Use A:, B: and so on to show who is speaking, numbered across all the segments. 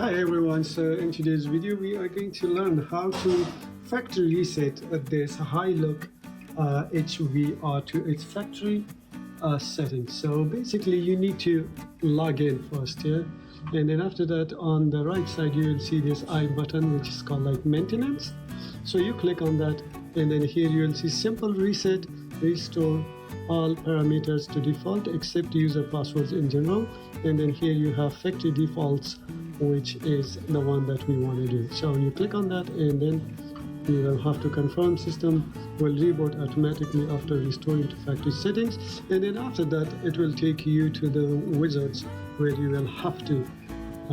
A: Hi everyone, so in today's video we are going to learn how to factory reset this high-look HVR to its factory settings. So basically you need to log in first here, and then after that on the right side you will see this I button which is called like maintenance. So you click on that, and then here you will see simple reset, restore all parameters to default except user passwords in general, and then here you have factory defaults, which is the one that we want to do. So you click on that, and then you will have to confirm system will reboot automatically after restoring to factory settings, and then after that it will take you to the wizards where you will have to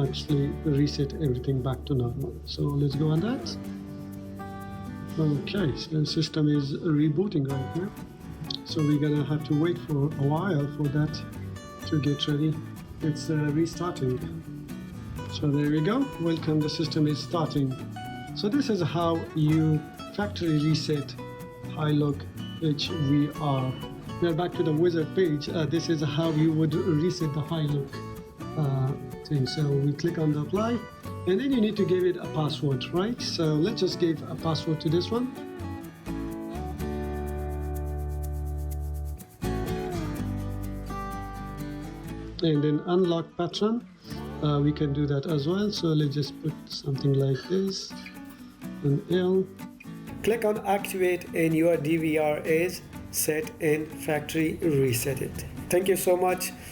A: actually reset everything back to normal. So let's go on that. Okay, so the system is rebooting right now, so we're gonna have to wait for a while for that to get ready. It's restarting. So there we go. Welcome, the system is starting. So this is how you factory reset high-look HVR. We're back to the wizard page. This is how you would reset the high-look thing. So we click on the apply, and then you need to give it a password, right? So let's just give a password to this one. And then unlock pattern. We can do that as well. So let's just put something like this, an L. Click on activate, and your DVR is set and factory reset it. Thank you so much.